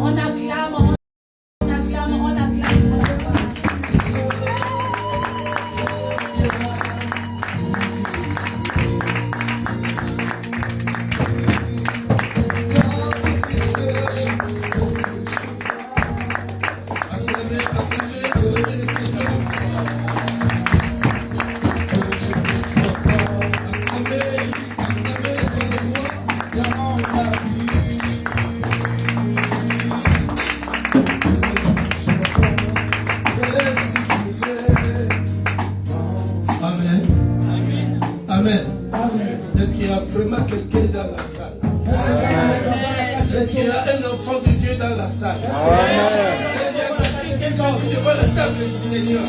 On acclame, on acclame, on acclame. Est-ce qu'il y a vraiment quelqu'un dans la salle? Est-ce qu'il y a un enfant de Dieu dans la salle? Est-ce qu'il y a quelqu'un qui dit devant la table du Seigneur?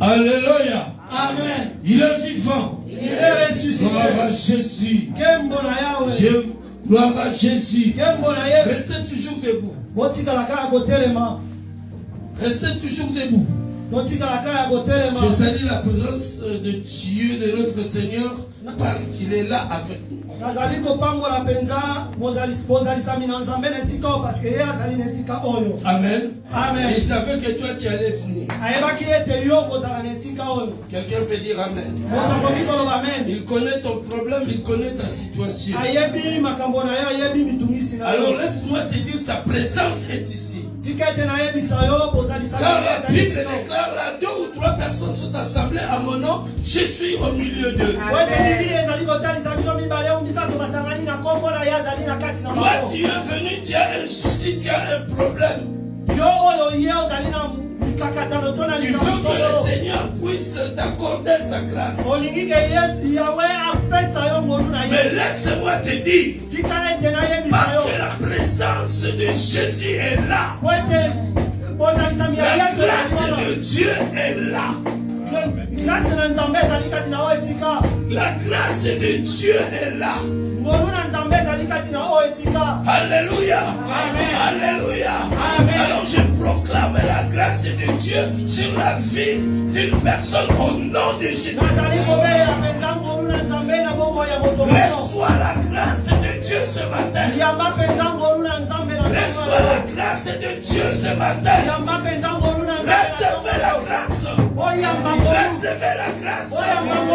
Alléluia. Amen. Il est vivant. Il est ressuscité. Gloire à Jésus. Gloire à Jésus. Restez toujours debout. Restez toujours debout. Je salue la présence de Dieu, de notre Seigneur, parce qu'il est là avec nous. Amen. Amen. Il savait que toi tu allais venir. Quelqu'un peut dire Amen. Il connaît ton problème, il connaît ta situation. Alors laisse-moi te dire, sa présence est ici. Car la Bible déclare là, 2 ou 3 personnes sont assemblées à mon nom, je suis au milieu d'eux. Toi tu es venu, tu as un souci, tu as un problème. Tu veux que le Seigneur puisse t'accorder sa grâce. Mais laisse-moi te dire, parce que la présence de Jésus est là. La grâce de Dieu est là. La grâce de Dieu est là. Alléluia. Amen. Alléluia. Amen. Alors je proclame la grâce de Dieu sur la vie d'une personne au nom de Jésus. Reçois la grâce de Dieu ce matin. Reçois la grâce de Dieu ce matin. Recevez la grâce. Recevez la grâce.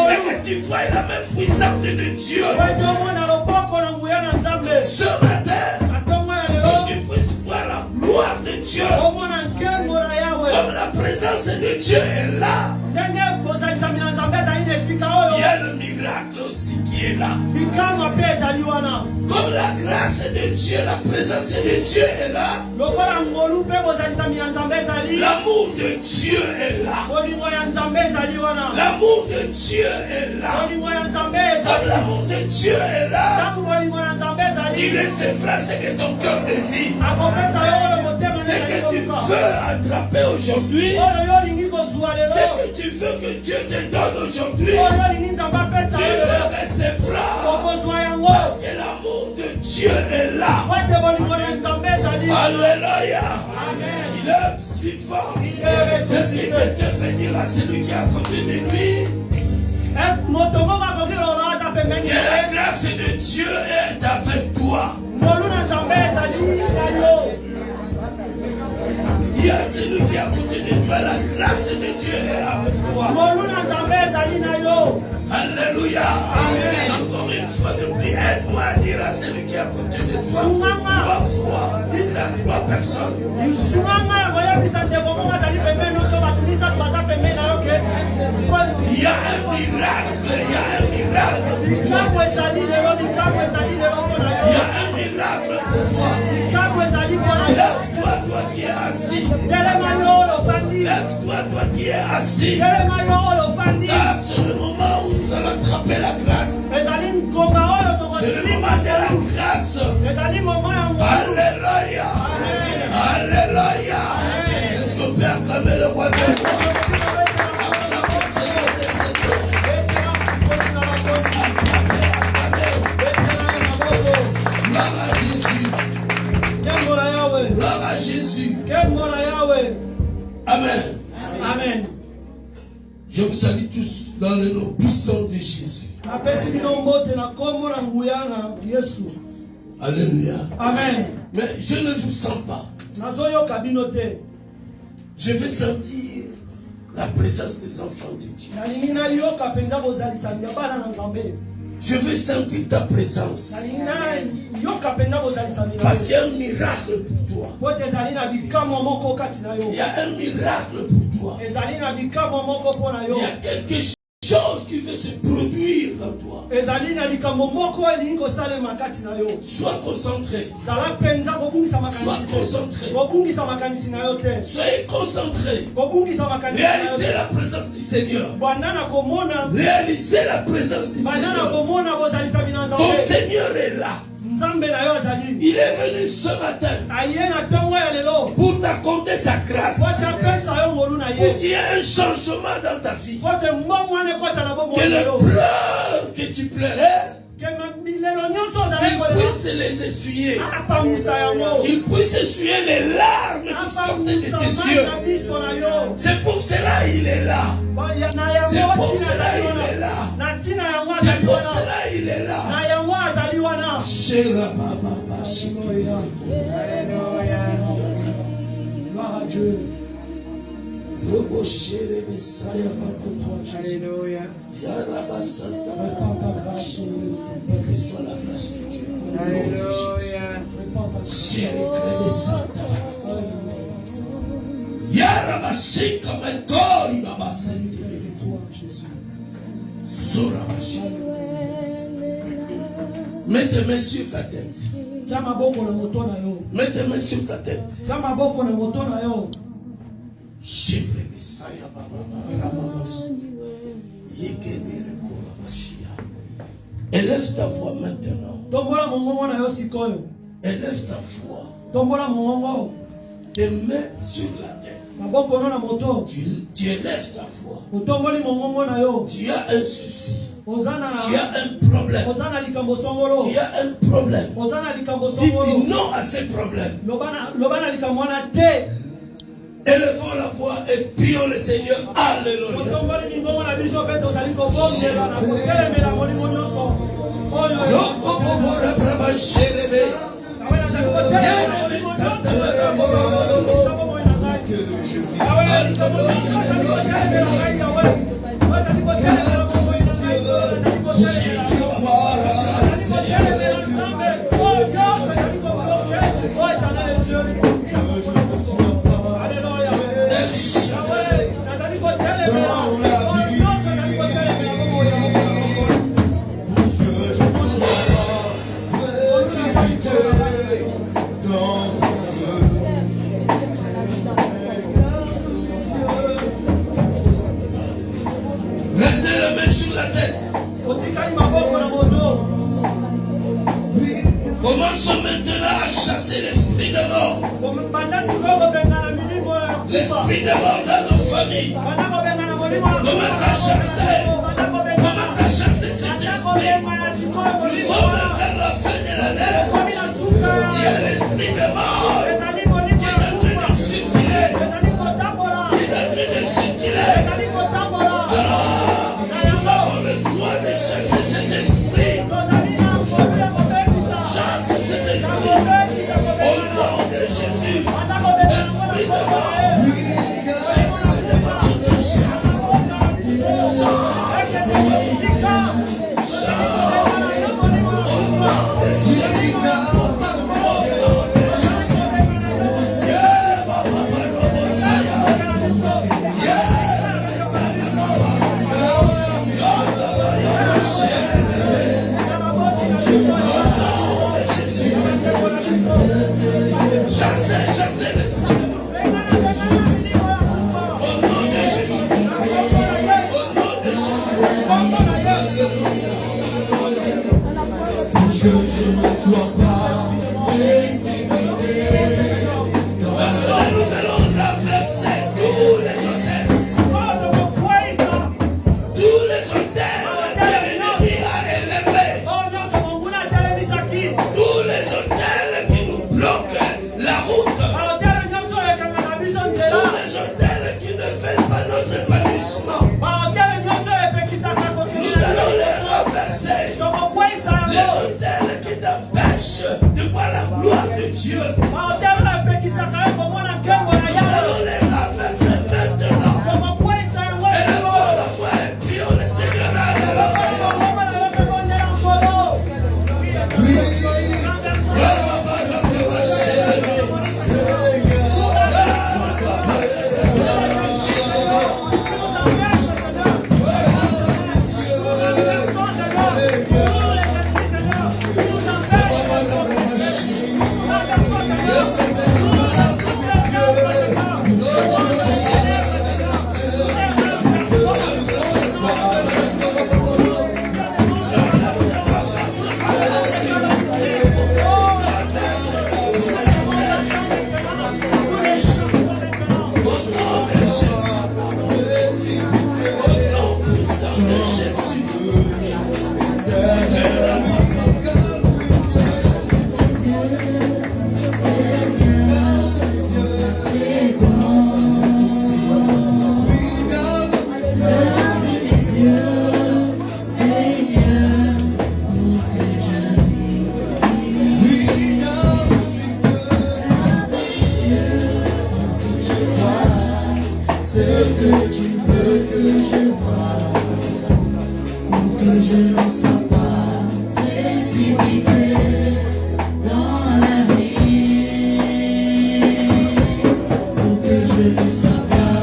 Et que tu vois la même puissance de Dieu. Ce matin, que tu puisses voir la gloire de Dieu. Comme la présence de Dieu est là. Il y a le miracle aussi qui est là. Comme la grâce de Dieu, la présence de Dieu est là. L'amour de Dieu est là. L'amour de Dieu est là. Comme l'amour de Dieu est là, il laisse faire ce que ton cœur désire. Ce que tu veux attraper aujourd'hui, ce que tu veux que Dieu te donne aujourd'hui, tu le recevras. Parce que l'amour de Dieu est là. Alléluia. Il est vivant. C'est ce que quelqu'un peut dire à celui qui est à côté de lui. Que la grâce de Dieu est avec toi. Dis à celui qui est à à côté de toi, la grâce de Dieu est avec toi. Alléluia. Amen. Encore une fois de plus, aide-moi à dire à celui qui est à côté de toi 3 fois, dites à 3 personnes. Il y a un miracle, il y a un miracle pour toi. Il y a un miracle pour toi. Lève-toi, toi qui es assis. Lève-toi, toi qui es assis. Car c'est le moment où nous allons attraper la grâce. C'est le moment de la grâce. Alléluia. Alléluia. Est-ce qu'on peut acclamer le roi des rois? Acclamer le Seigneur des Seigneurs. Gloire à Jésus. Gloire à Jésus. Amen. Amen. Je vous salue tous dans le nom puissant de Jésus. Alléluia. Amen. Mais je ne vous sens pas. Je vais sentir la présence des enfants de Dieu. Je veux sentir ta présence. Parce qu'il y a un miracle pour toi. Il y a un miracle pour toi. Il y a quelque chose qui veut se produire dans toi. Sois concentré. Sois concentré. Soyez concentré. Réalisez la présence du Seigneur. Réalisez la présence du Seigneur. Ton Seigneur est là. Il est venu ce matin pour t'accorder sa grâce, pour qu'il y ait un changement dans ta vie. Que les pleurs que tu pleurais, qu'il puisse les essuyer. Qu'il puisse essuyer les larmes qui sortaient de tes yeux. C'est pour cela il est là. C'est pour cela il est là. C'est pour cela il est là. Gloire à Dieu. Alléluia. Reçois la grâce de Dieu. Alléluia. Mets tes mains sur ta tête. Mets tes mains sur ta tête. Élève ta voix maintenant. Élève ta voix. Tes mains sur la tête. Tu élèves ta voix. Tu as un souci. Tu as un problème. Tu as un problème. Dis non à ce problème. Élevons la voix et prions le Seigneur. Alléluia. Restez les mains sur la tête. Commençons maintenant à chasser l'esprit de mort. L'esprit de mort dans nos familles. Commence à chasser. Commence à chasser cet esprit. Nous sommes vers la fin de l'année. Il y a l'esprit de mort qui est en train de circuler. Qui est en train de circuler. Alors, nous avons le droit de chasser cet esprit. Chasse cet esprit. Au nom de Jésus. Esprit de mort. ce que tu veux que je vois, pour que je ne sois pas précipité dans la vie, pour que je ne sois pas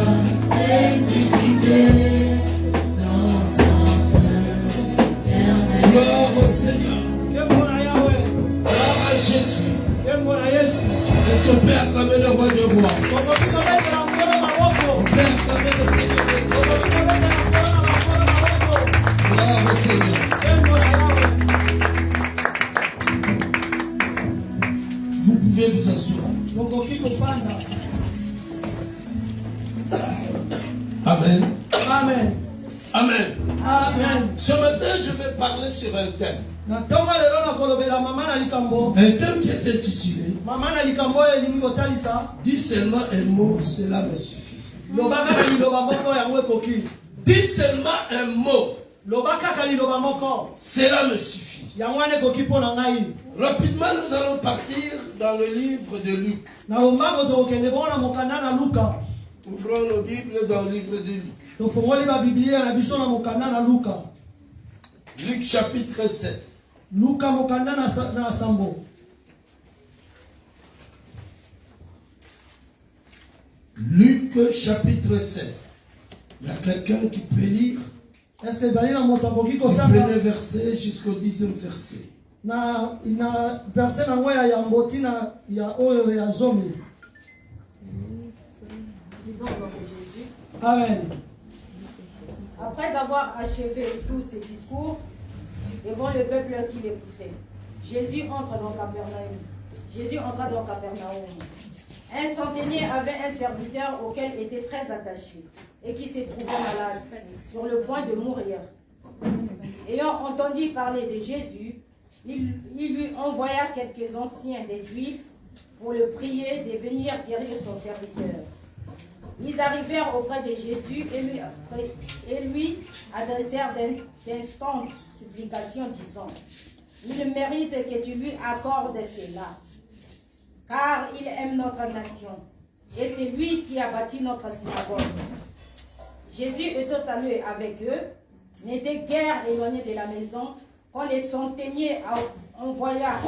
précipité dans un feu éternel. Gloire au Seigneur. Gloire à Jésus. Est-ce qu'on peut acclamer le roi de rois? On peut acclamer le Seigneur des Seigneurs. Gloire au Seigneur. Vous pouvez vous asseoir. Amen. Amen. Amen. Amen. Ce matin, je vais parler sur un thème. Un Un thème qui est intitulé dis seulement un mot, cela me suffit. Dis seulement un mot, cela me suffit. Rapidement, nous allons partir dans le livre de Luc. Ouvrons nos Bibles dans le livre de Luc. Luc chapitre 7. Luc chapitre 7. Il y a quelqu'un qui peut lire du premier verset jusqu'au 10e verset. Amen. Après avoir achevé tous ses discours devant le peuple qui l'écoutait, Jésus entra dans Capernaum. Un centenier avait un serviteur auquel était très attaché et qui se trouvait malade, sur le point de mourir. Ayant entendu parler de Jésus, il lui envoya quelques anciens des Juifs pour le prier de venir guérir son serviteur. Ils arrivèrent auprès de Jésus et lui adressèrent d'instantes supplications, disant: il mérite que tu lui accordes cela, car il aime notre nation, et c'est lui qui a bâti notre synagogue. Jésus étant allé avec eux, n'était guère éloigné de la maison, quand les centeniers envoya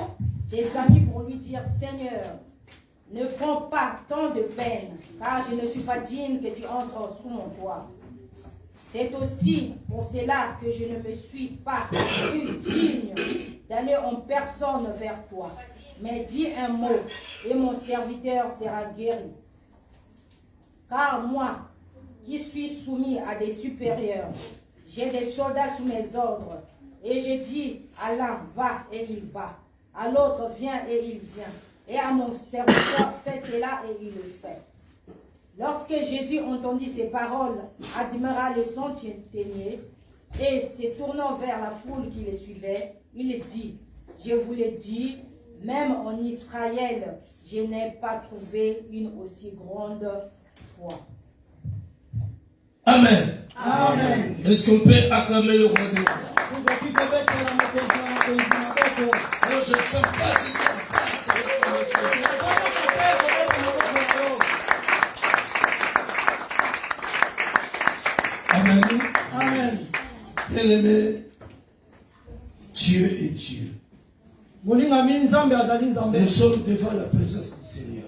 des amis pour lui dire: Seigneur, ne prends pas tant de peine, car je ne suis pas digne que tu entres sous mon toit. C'est aussi pour cela que je ne me suis pas cru digne d'aller en personne vers toi. Mais dis un mot, et mon serviteur sera guéri. Car moi, qui suis soumis à des supérieurs, j'ai des soldats sous mes ordres, et j'ai dit à l'un: va, et il va. À l'autre: viens, et il vient. Et à mon serviteur: fais cela, et il le fait. Lorsque Jésus entendit ces paroles, admira le centenier, et se tournant vers la foule qui le suivait, il dit: je vous l'ai dit, même en Israël, je n'ai pas trouvé une aussi grande foi. Amen. Amen. Est-ce qu'on peut acclamer le roi des rois? Non, je ne sens pas. Amen. Amen. Bien-aimé, Dieu est Dieu. Nous sommes devant la présence du Seigneur.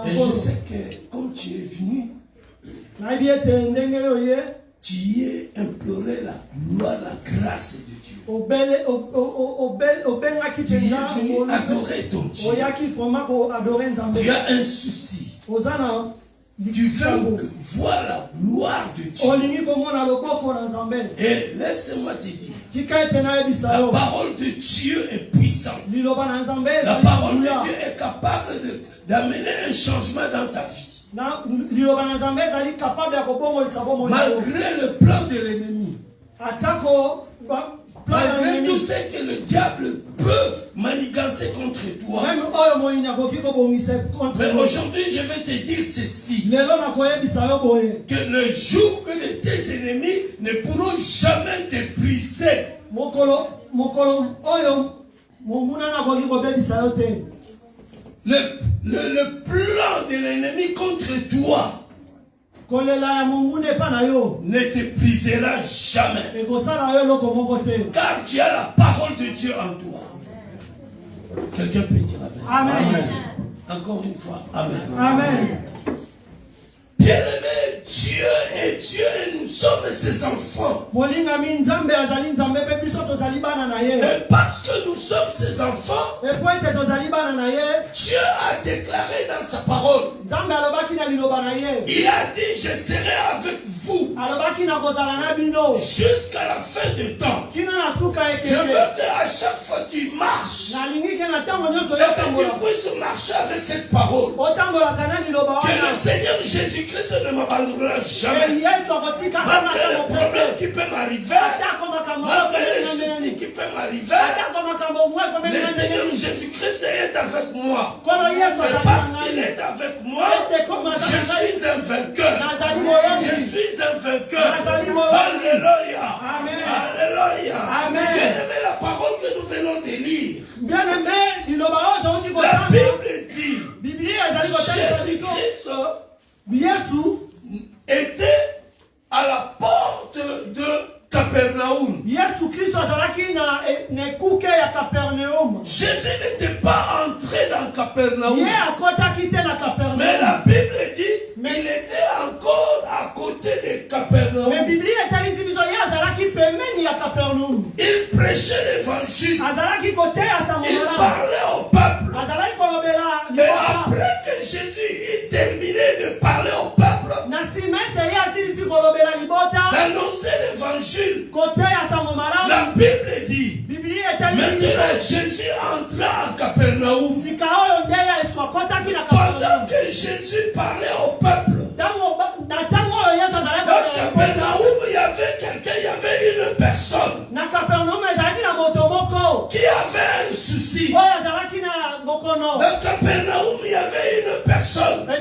Et je sais que quand tu es venu, tu es imploré la gloire, la grâce de Dieu. Tu es venu adorer ton Dieu. Tu as un souci. Tu veux voir la gloire de Dieu. Et laisse-moi te dire, la parole de Dieu est puissante. La parole de Dieu est capable d'amener un changement dans ta vie. Malgré le plan de l'ennemi, malgré tout ce que le diable peut manigancer contre toi, mais aujourd'hui je vais te dire ceci, que le jour que tes ennemis ne pourront jamais t'épuiser. Le plan de l'ennemi contre toi ne te brisera jamais. Car tu as la parole de Dieu en toi. Quelqu'un peut dire Amen. Amen. Encore une fois, Amen. Amen. Bien-aimé, Dieu est Dieu et nous sommes ses enfants. Et parce que nous sommes ses enfants, Dieu a déclaré dans sa parole, il a dit, je serai avec vous jusqu'à la fin du temps. Je veux qu'à chaque fois que tu marches, que tu puisses marcher avec cette parole. Que le Seigneur Jésus-Christ ne m'abandonnera jamais. Malgré les problèmes qui peuvent m'arriver, malgré les soucis qui peuvent m'arriver, le Seigneur Jésus-Christ est avec moi. Et parce qu'il est avec moi, je suis un vainqueur. Je suis un vainqueur. Alléluia. Alléluia. Bien-aimé, la parole que nous venons de lire, la Bible dit, Jésus-Christ était à la porte de Capernaum. Jésus n'était pas entré dans Capernaum. Mais la Bible dit qu'il était encore à côté de Capernaum. Il prêchait l'évangile. Il parlait au peuple. Mais après que Jésus ait terminé de parler au peuple, d'annoncer l'évangile, la Bible dit, maintenant Jésus entra à Capernaum. Pendant que Jésus parlait au peuple, dans Capernaum, il y avait quelqu'un, il y avait une personne qui avait un souci. Dans Capernaum, il y avait une personne qui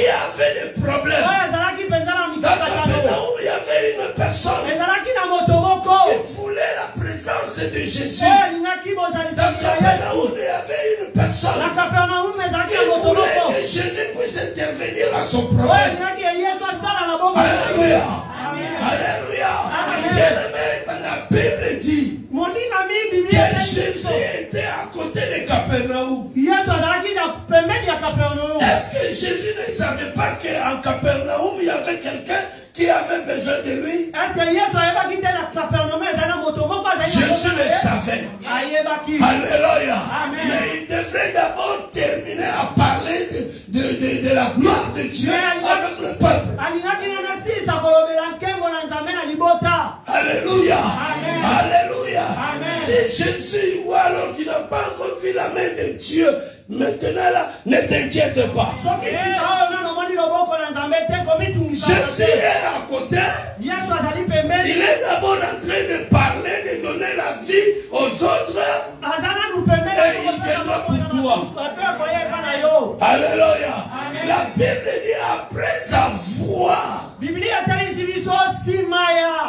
avait des problèmes. Dans Capernaum, il y avait une personne qui voulait la présence de Jésus. Dans Capernaum, il y avait une personne qui voulait que Jésus puisse intervenir à son problème. Alléluia. Alléluia. Bien-aimé, la Bible dit que Jésus était à côté de Capernaum. Est-ce que Jésus ne savait pas qu'en Capernaum, il y avait quelqu'un qui avait besoin de lui? Jésus le savait. Alléluia. Mais il devrait d'abord terminer à parler de la gloire de Dieu avec le peuple. Alléluia. Alléluia. Si Jésus, ou alors tu n'as pas encore vu la main de Dieu, maintenant là, ne t'inquiète pas. Jésus est à côté. Il est d'abord en train de parler, de donner la vie aux autres. Et il viendra pour toi. Alléluia. La Bible dit après avoir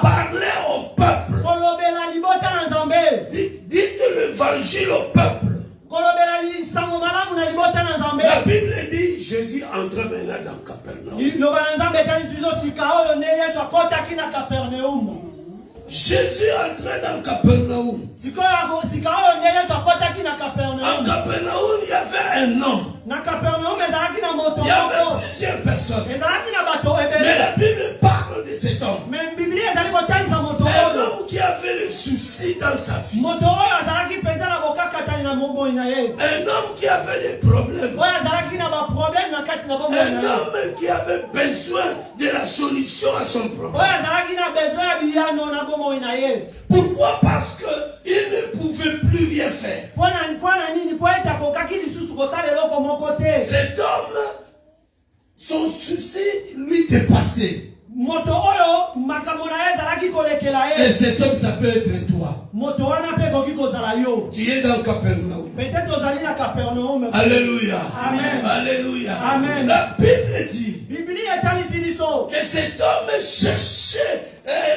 parlé au peuple, dites l'évangile au peuple. La Bible dit Jésus entre maintenant dans Capernaum. Jésus entrait dans Capernaum. En Capernaum, il y avait un homme. Il y avait plusieurs personnes. Mais la Bible parle de cet homme. Un homme qui avait le souci dans sa vie. Un homme qui avait des problèmes. Un homme qui avait besoin de la solution à son problème. Pourquoi? Parce qu'il ne pouvait plus rien faire. Cet homme, son souci lui dépassait. Et cet homme, ça peut être toi. Tu es dans Capernaum. Alléluia. Amen. Alléluia. Amen. La Bible dit que cet homme cherchait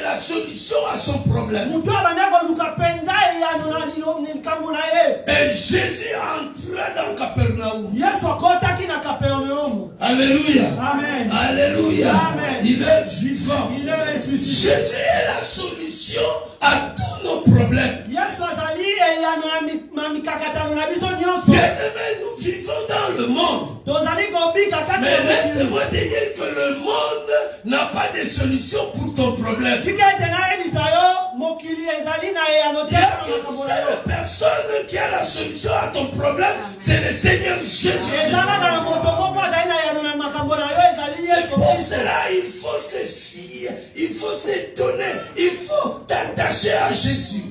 la solution à son problème. Et Jésus entra dans Capernaum. Alléluia. Amen. Alléluia. Amen. Il est vivant. Il est ressuscité. Jésus est la solution à tous nos problèmes. Bien-aimés, nous vivons dans le monde. Mais laisse-moi te dire que le monde n'a pas de solution pour ton problème. Il y a qu'une seule personne qui a la solution à ton problème, c'est le Seigneur Jésus. C'est pour cela il faut se fier, il faut s'étonner, il faut t'attacher à Jésus.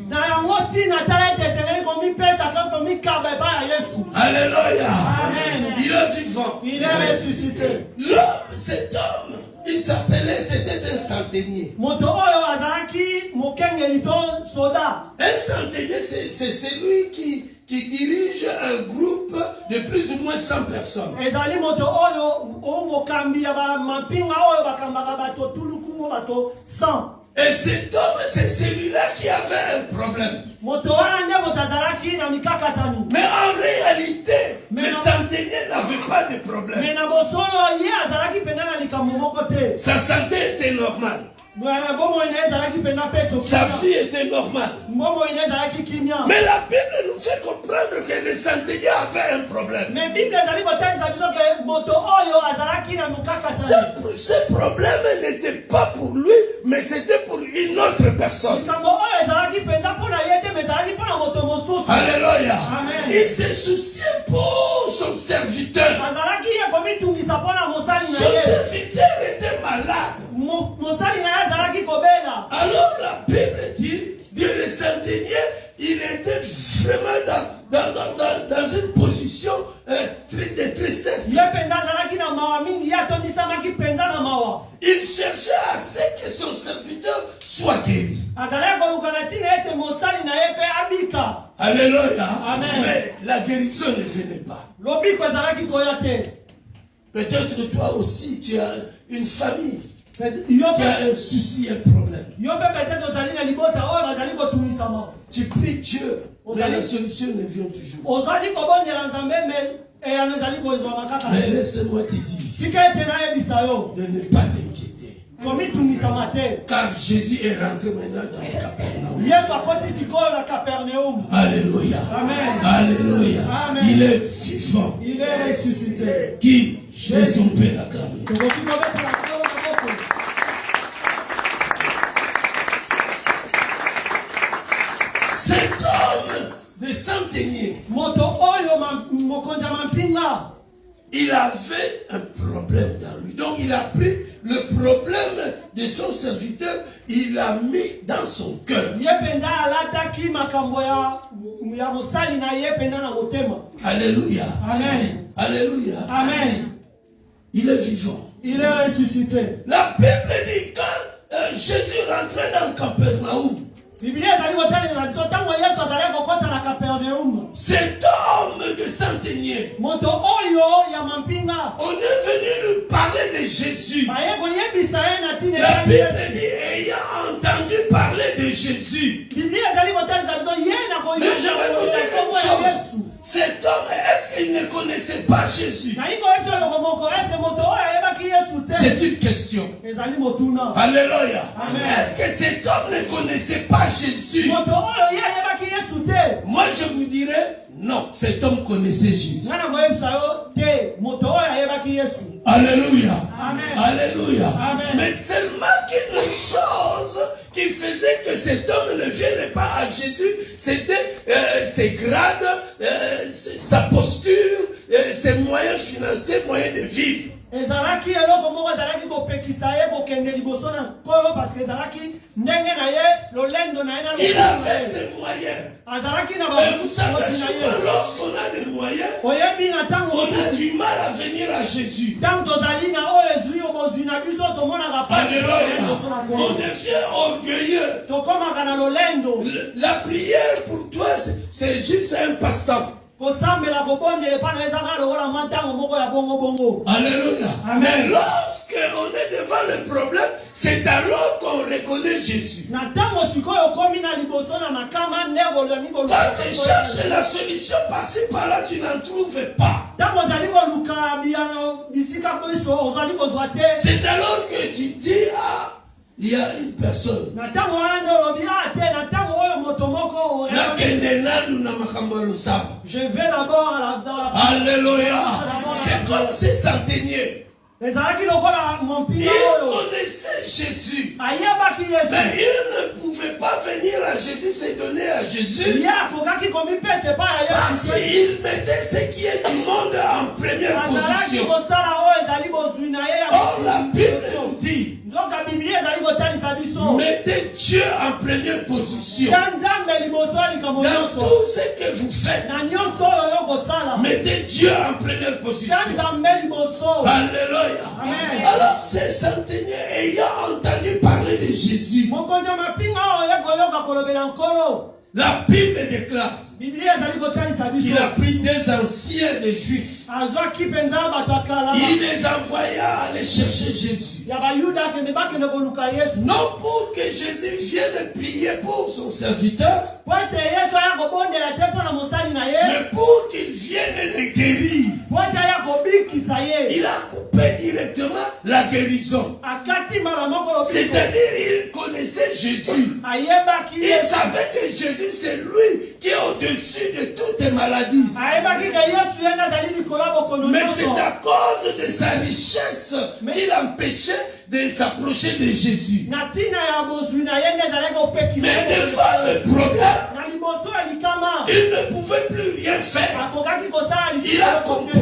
Alléluia. Amen. Il est vivant. Il est ressuscité. L'homme, cet homme, il s'appelait, c'était un centenier. Un centenier, c'est celui qui dirige un groupe de plus ou moins 100 personnes. Et cet homme, c'est celui-là qui avait un problème. Mais en réalité, le centenier n'avait pas de problème. Sa santé était normale. Sa vie était normale. Mais la Bible nous fait comprendre que le centenier avait un problème. Ce problème n'était pas pour lui, mais c'était pour une autre personne. Alléluia. Il se souciait pour son serviteur. Son serviteur était malade. Alors la Bible dit que le centenier, il était vraiment dans une position de tristesse. Il cherchait à ce que son serviteur soit guéri. Alléluia. Mais la guérison ne venait pas. Peut-être toi aussi, tu as une famille qui a un souci, un problème. Tu pries Dieu, mais la solution ne vient toujours. Mais laisse-moi te dire de ne pas t'inquiéter. Car Jésus est rentré maintenant dans le Capernaum. Alléluia. Amen. Alléluia. Amen. Il est vivant. Il est ressuscité. Qui est son Père l'acclamer. Cet homme de centenier, il avait un problème dans lui. Donc il a pris le problème de son serviteur, il l'a mis dans son cœur. Alléluia. Amen. Alléluia. Amen. Il est vivant. Il est ressuscité. La Bible dit quand Jésus rentrait dans Capernaum, cet homme de centenier, on est venu lui parler de Jésus. La Bible dit ayant entendu parler de Jésus. Mais j'aimerais vous dire une chose. Cet homme, est-ce qu'il ne connaissait pas Jésus? C'est une question. Alléluia. Est-ce que cet homme ne connaissait pas Jésus? Moi je vous dirais, non, cet homme connaissait Jésus. Alléluia. Amen. Alléluia. Amen. Mais seulement qu'une chose qui faisait que cet homme ne vienne pas à Jésus, c'était ses grades, sa posture, ses moyens financiers, moyens de vivre. Il avait ses moyens. Et vous savez, souvent, lorsqu'on a des moyens, on a du mal à venir à Jésus. Alléluia. On devient orgueilleux. La prière pour toi, c'est juste un passe-temps. Alléluia. Amen. Mais lorsqu'on est devant le problème, c'est alors qu'on reconnaît Jésus. Quand tu cherches la solution par-ci par-là, tu n'en trouves pas. C'est alors que tu dis, ah, il y a une personne. Je vais d'abord dans la... Alléluia. C'est comme ces centeniers. Ils Ils connaissaient Jésus. Mais ils ne pouvaient pas venir à Jésus, se donner à Jésus. Parce qu'ils mettaient ce qui est du monde en première position. Or, la Bible nous dit, mettez Dieu en première position. Dans tout ce que vous faites, mettez Dieu en première position. Alléluia. Amen. Alors, ces centeniers ayant entendu parler de Jésus, la Bible déclare qu'il a pris des anciens des Juifs. Il les envoya aller chercher Jésus. Non pour que Jésus vienne prier pour son serviteur, mais pour qu'il vienne le guérir. Il a coupé directement la guérison. C'est-à-dire, il connaissait Jésus. Il savait que Jésus, c'est lui qui est au-dessus de toutes les maladies. Mais c'est à cause de sa richesse qu'il empêchait de s'approcher de Jésus. Mais devant le problème, il ne pouvait plus rien faire. Il a compris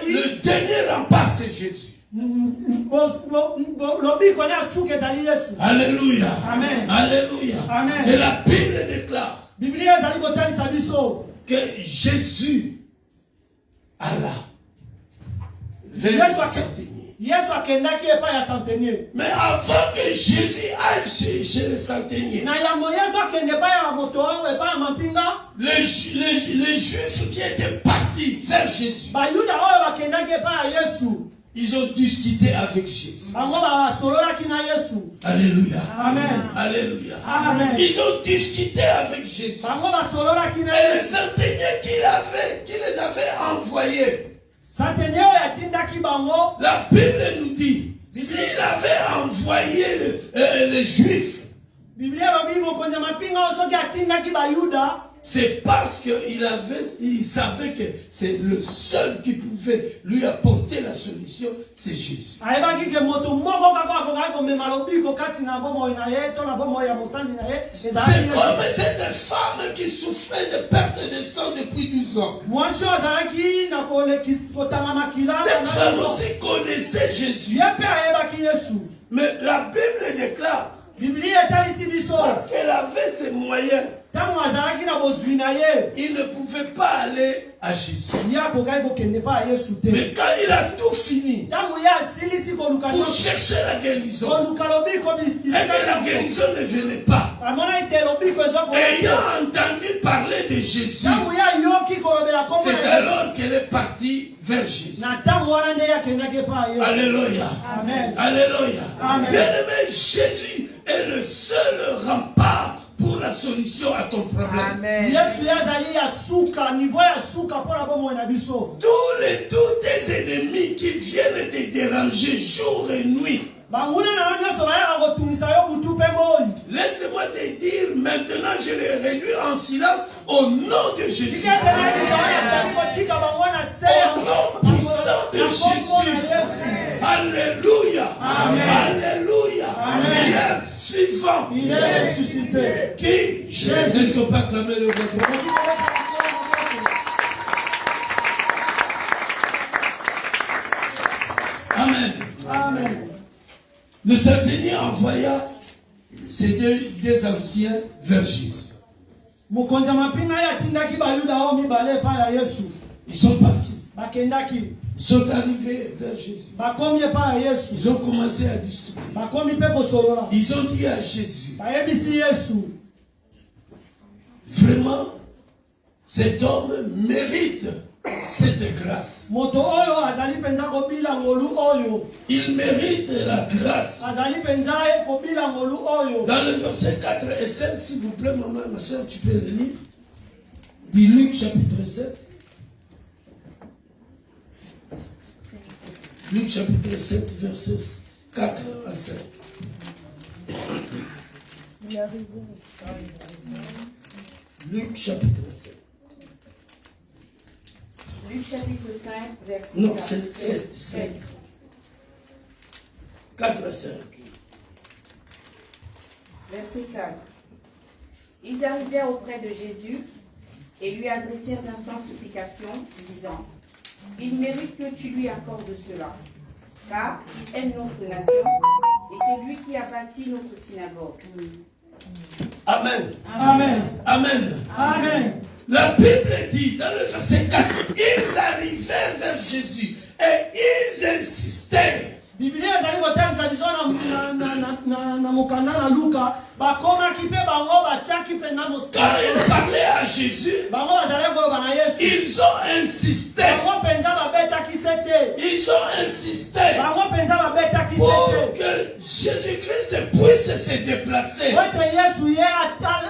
que le dernier rempart, c'est Jésus. Alléluia. Amen. Alléluia. Amen. Et la Bible déclare que Jésus alla vers le centenier. Mais avant que Jésus aille chez le centenier, les Juifs qui étaient partis vers Jésus, ils ont discuté avec Jésus. Alléluia. Amen. Alléluia. Amen. Ils ont discuté avec Jésus. Et le centenier qui les avait envoyés, la Bible nous dit, s'il avait envoyé les Juifs, c'est parce qu'il savait que c'est le seul qui pouvait lui apporter la solution, c'est Jésus. C'est comme cette femme qui souffrait de perte de sang depuis 12 ans. Cette femme aussi connaissait Jésus. Mais la Bible déclare, parce qu'elle avait ses moyens, il ne pouvait pas aller à Jésus. Mais quand il a tout fini pour chercher la guérison, et que la guérison ne venait pas, ayant entendu parler de Jésus, c'est alors qu'elle est partie vers Jésus. Alléluia. Amen. Alléluia. Amen. Bien-aimé, Jésus est le seul rempart pour la solution à ton problème. Amen. Tous tes ennemis qui viennent te déranger jour et nuit, laisse-moi te dire, maintenant je les réduis en silence au nom de Jésus. Au nom puissant de Jésus. Alléluia. Alléluia. Amen. Il est vivant. Il est ressuscité. Qui? Jésus. Est-ce qu'on peut acclamer le roi? Amen. Amen. Le centenier envoya ces deux anciens vers Jésus. Ils sont partis. Ils sont arrivés vers Jésus. Ils ont commencé à discuter. Ils ont dit à Jésus, vraiment, cet homme mérite cette grâce. Il mérite la grâce. Dans le verset 4 et 5, s'il vous plaît, maman, ma soeur, tu peux le lire. Du Luc chapitre 7. Luc chapitre 7, versets 4 à 5. Luc chapitre 7. Luc chapitre 5, verset 4. Non, 7. 4 à 5. Verset 4. Ils arrivèrent auprès de Jésus et lui adressèrent d'instantes supplications, disant: il mérite que tu lui accordes cela, car il aime notre nation et c'est lui qui a bâti notre synagogue. Amen. Amen. Amen. Amen. La Bible dit dans le verset 4, ils arrivèrent vers Jésus et ils insistaient. Biblia ezali kotalisa biso na mokanda na Luka bakomaki mpe bango batiaki mpe na Quand mosala ils parlaient à Jésus, bango bazali koloba na Yesu ils ont insisté. bango mpenza babetaki se te Ils ont insisté bango mpenza babetaki se pour te que Jésus-Christ puisse se déplacer. po ete Yesu ye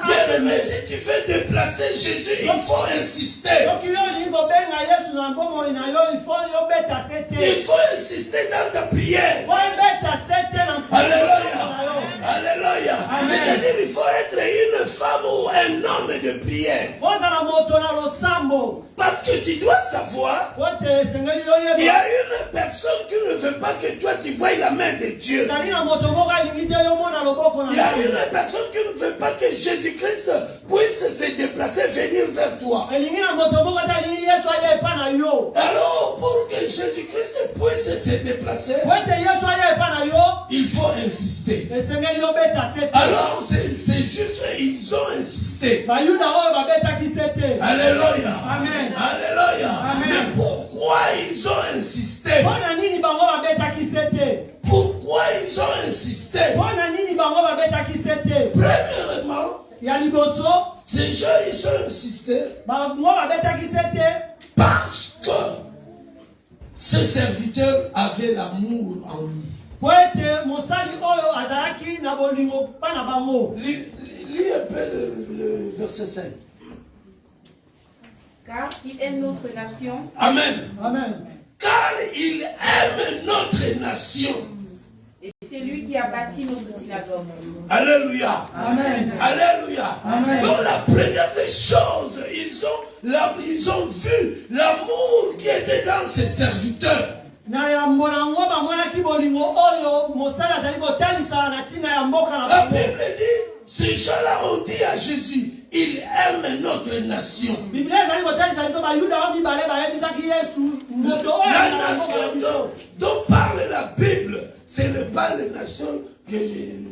Bien-aimé, si tu veux déplacer Jésus, il faut insister. soki yo olingi kobenga Yesu na bomoi na yo il faut yo beta se te Il faut insister dans ta prière. po ebeta se te na Alléluia. na yo Alléluia. Amen. C'est-à-dire il faut être une femme ou un homme de prière. kozala moto na losambo Parce que tu dois savoir po ete esengeli yo qu'il y yeba a une personne qui ne veut pas que toi tu voies la main de Dieu. ezali na moto moko alingi te yo mona loboko na Il y a yo une personne qui ne veut pas que Jésus-Christ puisse se déplacer, venir vers toi. elingi na moto moko te alingi Yesu aye epa na yo Alors, pour que Jésus-Christ puisse se déplacer, po ete Yesu aye epa na yo il faut insister. esengeli yo beta se te Alors, ces juifs, ils ont insisté. bayuda oyo babetaki se te Alléluia. Amen. Alléluia. Amen. Mais pourquoi ils ont insisté? mpona nini bango babetaki se te Pourquoi ils ont insisté? mpona nini bango babetaki se te Premièrement, ya liboso ces gens, ils ont insisté bango babetaki se te parce que ce serviteur avait l'amour en lui. po ete mosali oyo azalaki na bolingo mpa na bango Lis un peu le verset 5. Car il aime notre nation Amen. amen Car il aime notre nation. et c'est lui qui a bâti notre synagogue. Alléluia. amen Alléluia. Amen. Donc la première des choses, ils ont vu l'amour qui était dans ses serviteurs. na yambo nango bamonaki bolingo oyo mosali azali kotalisa na ntina ya mboka na La bango Bible dit, ces gens-là ont dit à Jésus, il aime notre nation. biblia ezali kotalisa biso bayuda oyo mibale bayebisaki Yesu moto oyo La azali na mboka na nation biso dont parle la Bible, ce n'est pas la nation que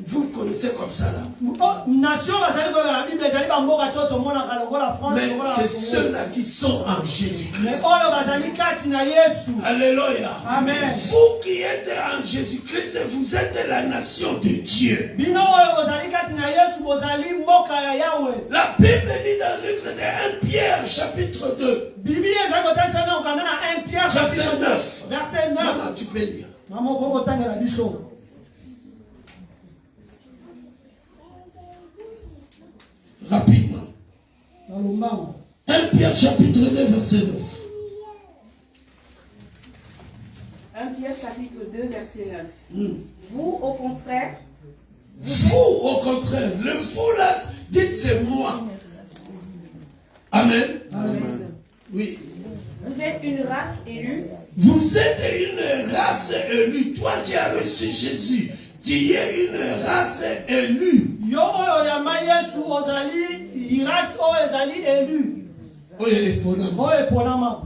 vous connaissez comme ça là. nation bazali koyoka na bible ezali bamboka to tomonaka lokola France Mais lokola c'est Congo. ceux-là qui sont en mais Jésus-Christ. oyo bazali kati na Yesu Alléluia. amen Vous qui êtes en Jésus-Christ, vous êtes la nation de Dieu. bino oyo bozali kati na Yesu bozali mboka ya Yahweh La Bible dit dans le livre de 1 Pierre chapitre 2, biblia ezali kotalisa na okanda na 1 Pierre verset chapitre 9. 9 verset 9 Maman, tu peux lire. na moko kotangela biso Rapidement. na lombango 1 Pierre chapitre 2, verset 9. 1 Pierre chapitre 2 verset 9. Vous au contraire, Vous, au contraire, le vous là, dites c'est moi. Amen. amen Oui. vous êtes une race élue, Vous êtes une race élue. Toi qui as reçu Jésus, tu es une race élue. yo oyo yamba Yesu ozali irasi oyo ezali élu Oui, bon amour. oyo eponama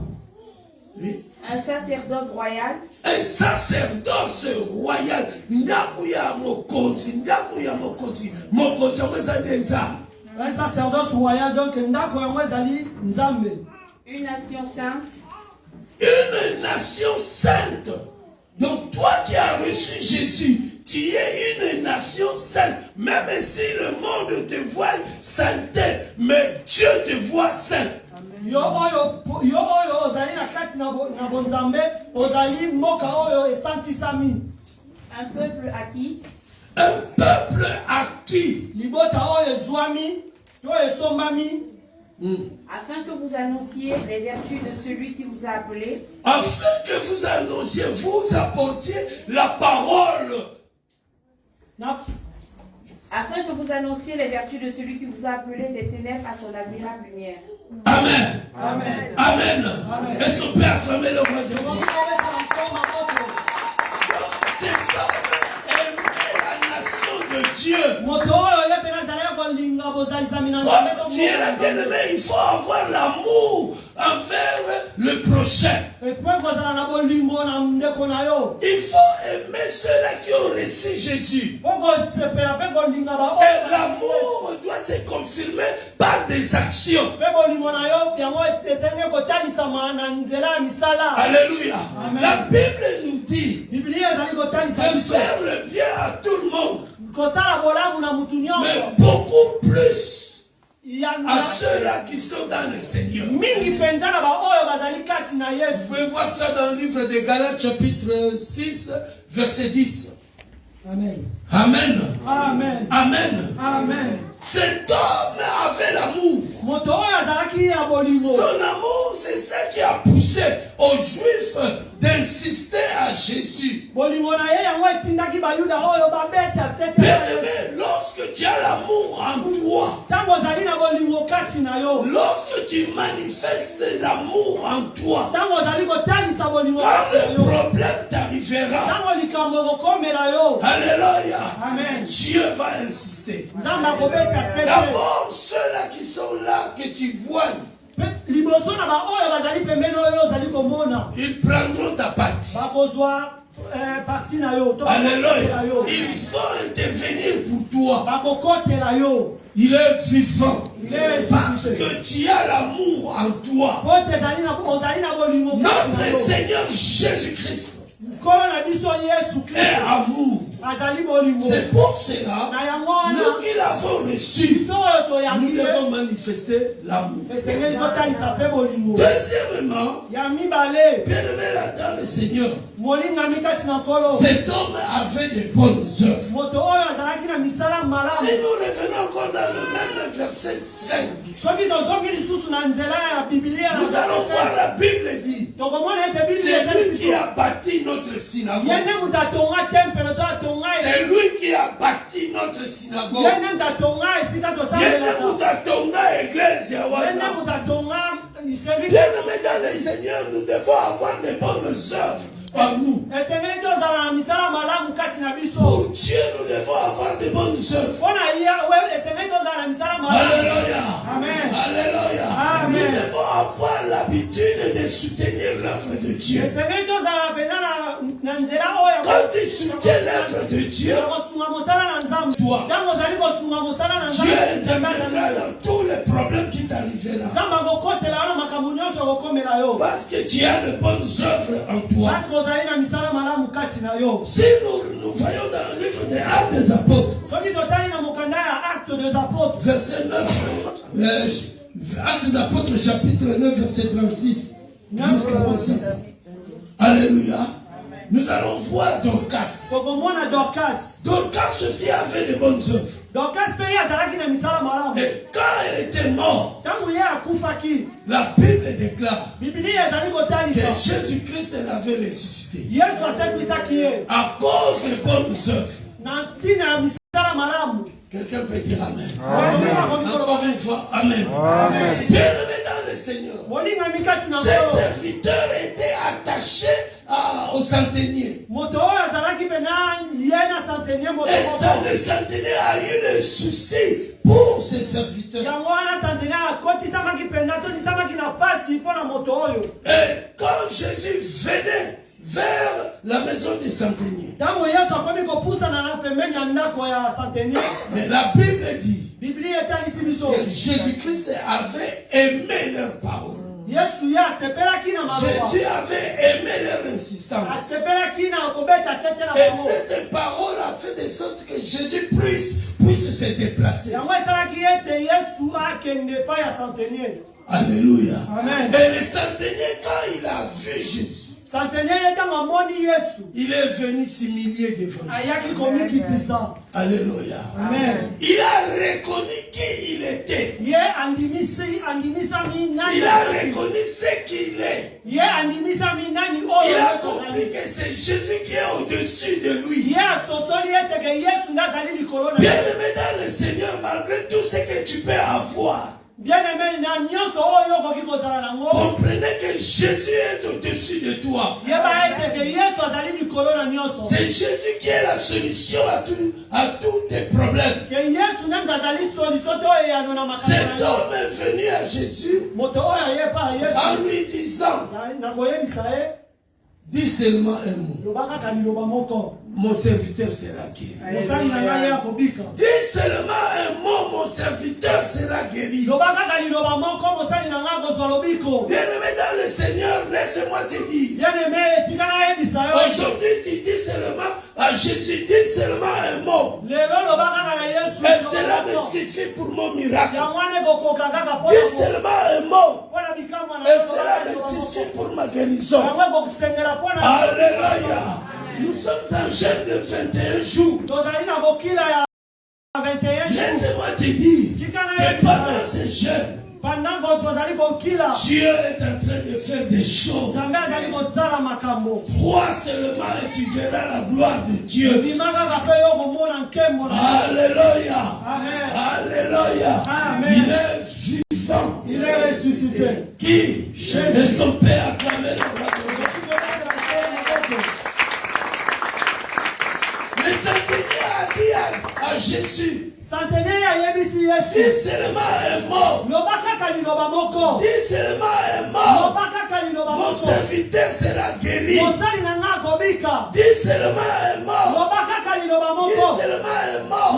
Oui. un sacerdoce royal, Un sacerdoce royal. Ndaku ya mokonzi, ndaku ya mokonzi. Mokonzi amweza ndenza. un sacerdoce royal donc ndako yango ezali nzambe une nation sainte, Une nation sainte. Donc toi qui as reçu Jésus, tu es une nation sainte. Même si le monde te voit sainteté, mais Dieu te voit saint. yo oyo ozali na kati na bonzambe ozali mboka oyo esantisami un peuple acquis, Un peuple acquis. libota oyo ezwami to esombami Afin que vous annonciez les vertus de celui qui vous a appelé. Afin que vous annonciez, vous apportiez la parole. Afin que vous annonciez les vertus de celui qui vous a appelé des ténèbres à son admirable lumière. Amen. Amen. Amen. Est-ce qu'on peut acclamer le roi de Dieu? C'est comme aimer la nation de Dieu. Comme Dieu l'a bien-aimé, il faut avoir l'amour envers le prochain. Il faut aimer ceux-là qui ont reçu Jésus. Et l'amour doit se confirmer par des actions. Alléluia. La Bible nous dit de faire le bien à tout le monde, mais beaucoup plus à ceux-là qui sont dans le Seigneur. Vous pouvez voir ça dans le livre de Galates chapitre 6 verset 10. Amen. Amen. Amen. Amen. Amen. Cet homme avait l'amour. Son amour, c'est ça qui a poussé aux Juifs d'insister à Jésus. Bien-aimé, lorsque tu as l'amour en toi, lorsque tu manifestes l'amour en toi, quand le problème t'arrivera, alléluia, Amen. Dieu va insister. D'abord, ceux-là qui sont là, que tu vois, ils prendront ta partie. Alléluia. Ils vont intervenir pour toi. Il est vivant. Parce que tu as l'amour en toi. Notre Seigneur Jésus-Christ est amour. C'est pour cela, nous qui l'avons reçu, nous devons manifester l'amour. Deuxièmement, bien-aimé là dans le Seigneur, cet homme avait des bonnes œuvres. Si nous revenons encore dans le même verset 5, nous allons voir la Bible dit, c'est lui qui a bâti notre synagogue. C'est lui qui a bâti notre synagogue. Bien-aimé dans le Seigneur, nous devons avoir des bonnes œuvres en nous. Pour Dieu, nous devons avoir des bonnes œuvres. Alléluia. Amen. Alléluia. Amen. Nous devons avoir l'habitude de soutenir l'œuvre de Dieu. Quand tu soutiens l'œuvre de Dieu, toi, Dieu interviendra dans tous les problèmes qui t'arriveront. Parce que tu as de bonnes œuvres en toi. Si nous voyons dans le livre des Actes des Apôtres, verset 9, Actes des Apôtres chapitre 9 verset 36 jusqu'à 36. Alléluia. Nous allons voir Dorcas. Dorcas aussi avait de bonnes œuvres. Et quand elle était morte, la Bible déclare que Jésus-Christ l'avait ressuscité à cause des bonnes œuvres. Quelqu'un peut dire Amen. Encore une fois, Amen. Bien-aimé dans le Seigneur, ces serviteurs étaient attachés au centenier. Et ça, le centenier a eu le souci pour ses serviteurs. Et quand Jésus venait vers la maison du centenier, mais la Bible dit que Jésus-Christ avait aimé leurs paroles. Jésus avait aimé leur insistance. Et cette parole a fait de sorte que Jésus puisse se déplacer. Alléluia. Amen. Et le centenier, quand il a vu Jésus, Il est venu s'humilier devant Jésus. Alléluia. Amen. Il a reconnu qui il était. Il a reconnu ce qu'il est. Il a compris que c'est Jésus qui est au-dessus de lui. Bien-aimé dans le Seigneur, malgré tout ce que tu peux avoir, comprenez que Jésus est au-dessus de toi. C'est Jésus qui est la solution à tous tes problèmes. Cet homme est venu à Jésus en lui disant, dis seulement un mot. Mon serviteur sera guéri. Dis seulement un mot, mon serviteur sera guéri. Bien-aimé dans le Seigneur, laisse-moi te dire. Aujourd'hui, tu dis seulement à Jésus, dis seulement un mot. Et cela me suffit pour mon miracle. Dis seulement un mot. Et cela me suffit pour ma guérison. Alléluia. Nous sommes un jeûne de 21 jours. Laissez-moi te dire que pendant ce jeûne, Dieu est en train de faire des choses. Crois seulement et tu verras la gloire de Dieu. Alléluia. Alléluia. Il est vivant. Il est ressuscité. Qui? Est-ce qu'on peut acclamer le Seigneur a dit à Jésus, dis seulement un mot. Dis seulement un mot. Mon serviteur sera guéri. Dis seulement un mot. Dis seulement un mot.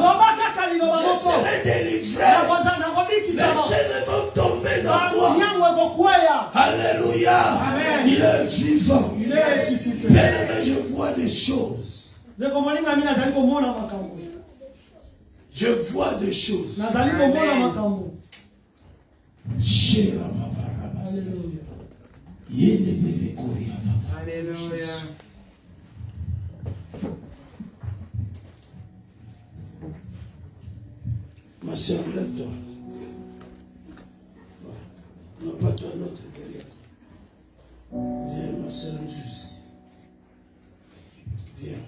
Je serai délivré. Les chaînes vont tomber dans moi. Alléluia. Il est vivant. Il est ressuscité. Bien-aimé, je vois des choses. Je vois des choses. Alléluia. Ma soeur, lève-toi. Non, pas toi, l'autre derrière. Viens, ma soeur, juste. Viens.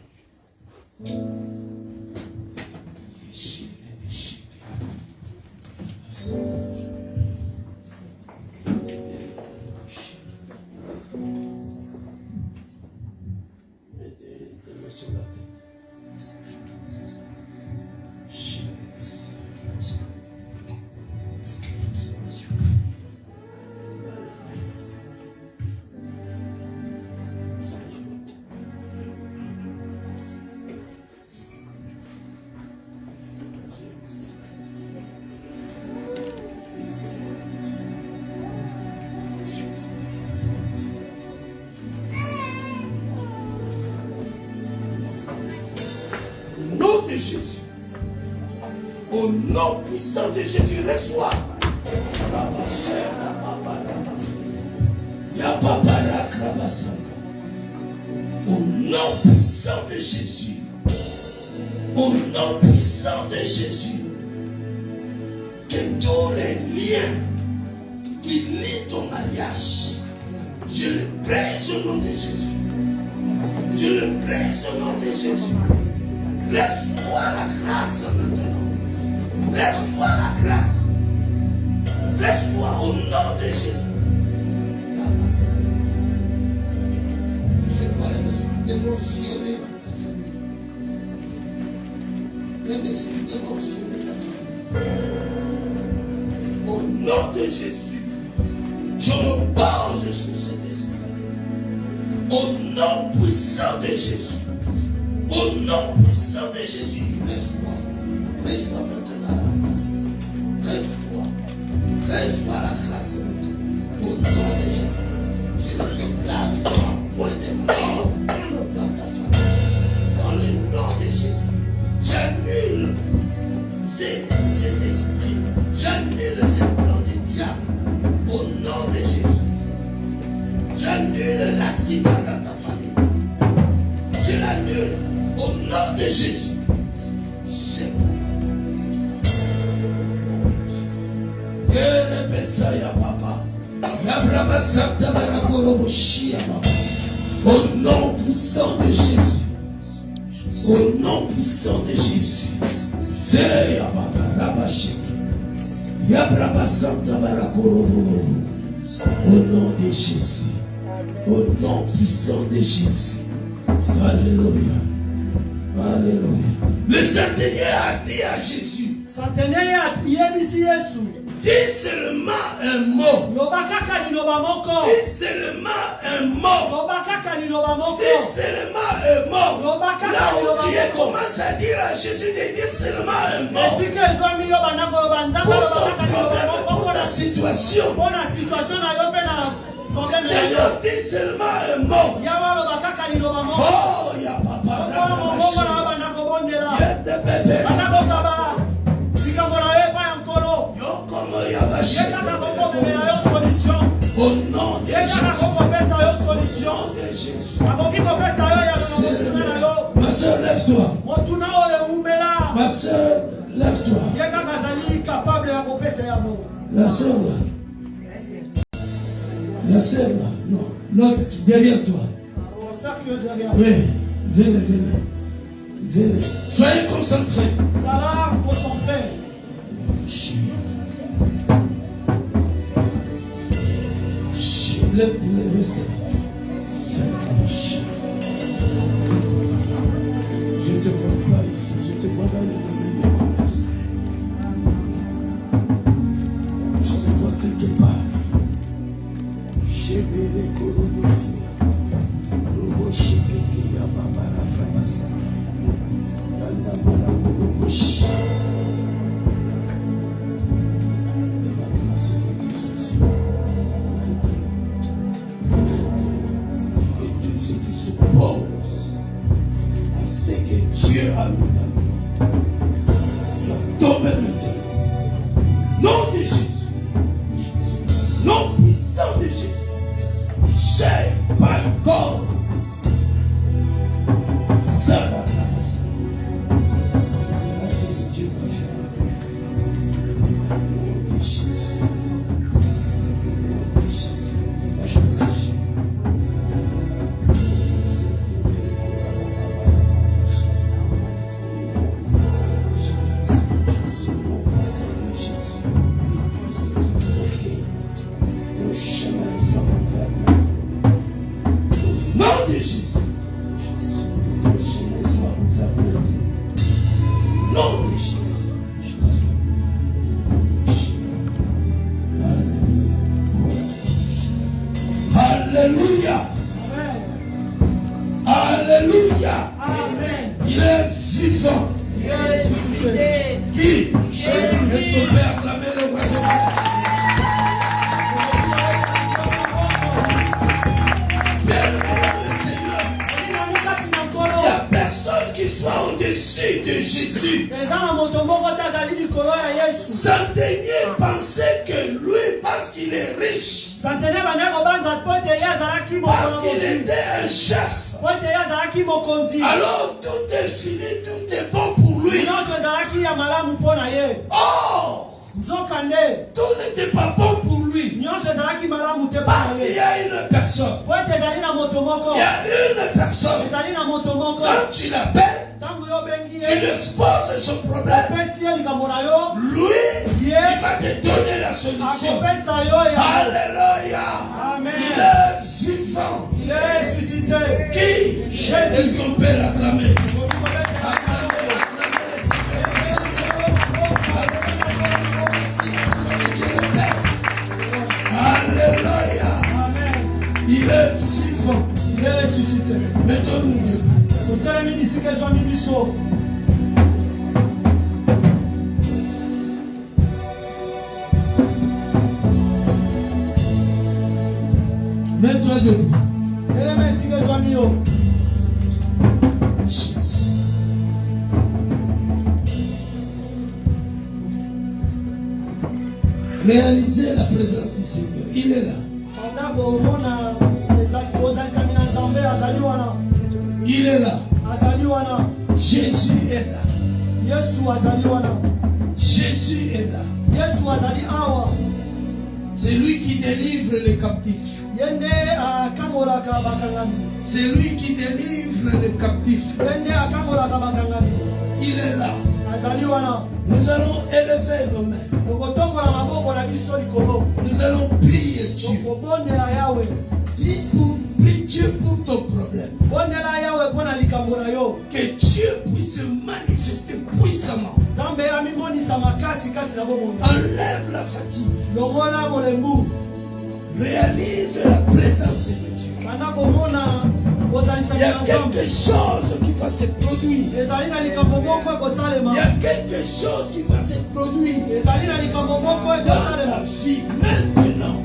Jésus. Au nom puissant de Jésus, reçois. Au nom puissant de Jésus. Au nom puissant de Jésus. Que tous les liens qui lient ton mariage, je le brise au nom de Jésus. Je le brise au nom de Jésus. Reçois la grâce maintenant. Reçois la grâce. Reçois au nom de Jésus. Je vois un esprit émotionné. Un esprit émotionné. Au nom de Jésus, je me base sur cet esprit. Au nom puissant de Jésus. Au nom puissant de Jésus, reçois maintenant la grâce. Reçois la grâce maintenant. Au nom de Jésus, je le déclare un point de mort dans ta famille. Dans le nom de Jésus, j'annule cet esprit. J'annule ce plan du diable. Au nom de Jésus, j'annule l'accident dans ta annule au nom de Jésus. Au nom puissant de Jésus. Au nom puissant de Jésus. C'est au nom de Jésus. Au nom puissant de Jésus. Alléluia. Alléluia. Le centenier a dit à Jésus. Dis seulement un mot. Dis seulement un mot. Dis seulement un mot. Là où tu es, commence à dire à Jésus de dire seulement un mot. Pour ton problème, pour ta situation. Seigneur, dis seulement un mot. Oh, il y a papa. Il y a des bébés. Au nom de Jésus. Ma soeur, lève-toi. Ma soeur, lève-toi. La soeur là. La soeur là. Non. L'autre derrière toi. Oui. Venez. Soyez concentrés. Il est resté là. Je te vois pas ici, je te vois dans les domaines des commerces. Je te vois quelque part. Je vais les coronosia. Robo shekeke ya babara frabasata. Yanda mara koroboshi. Dieu a mis la gloire. Sois tombé maintenant. Nom de Jésus. Nom puissant de Jésus. Chair par corps. Ça va passer. C'est ce que Dieu va faire. Nom de Jésus. Nom de Jésus. Tu vas changer. Alléluia. Alléluia. Amen. Il est vivant. Il est ressuscité. Qui? Jésus. Est-ce qu'on peut acclamer le royaume? Il n'y a personne qui soit au-dessus de Jésus. Centenier pensait que lui, parce qu'il est riche, parce qu'il était un chef, alors tout est fini, tout est bon pour lui. Oh! Tout n'était pas bon pour lui. Parce qu'il y a une personne. Il y a une personne. Quand tu l'appelles, tu lui exposes son problème. Lui, il va te donner la solution. Alléluia. Amen. Il est vivant. Il est ressuscité. Qui? Jésus. Est-ce qu'on peut l'acclamer? Alléluia. Amen. Il est vivant. Il est ressuscité. Mettons-nous debout. Mets-toi debout. Jésus. Réalisez la présence du Seigneur. Il est là. Il est là. Jésus est là. Jésus est là. C'est lui qui délivre les captifs. C'est lui qui délivre les captifs. Il est là. Nous allons élever nos mains. Nous allons prier Dieu. Prie Dieu pour ton problème. Que Dieu puisse se manifester puissamment. Enlève la fatigue. Réalise la présence de Dieu. Il y a quelque chose qui va se produire. Il y a quelque chose qui va se produire dans la vie maintenant.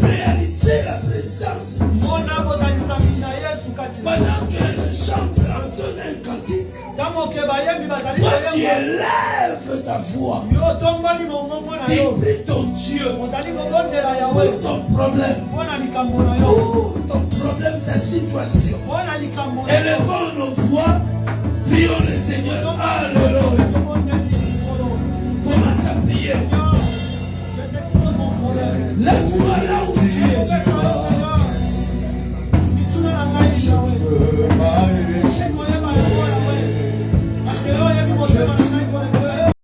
Réaliser la présence de Dieu. Pendant que le chanteur entonne un cantique, toi tu élèves ta voix. Tu pries ton Dieu pour ton problème, pour ton problème, ta situation. Élevons nos voix, prions le Seigneur. Alléluia. Commence à prier. Lève-toi.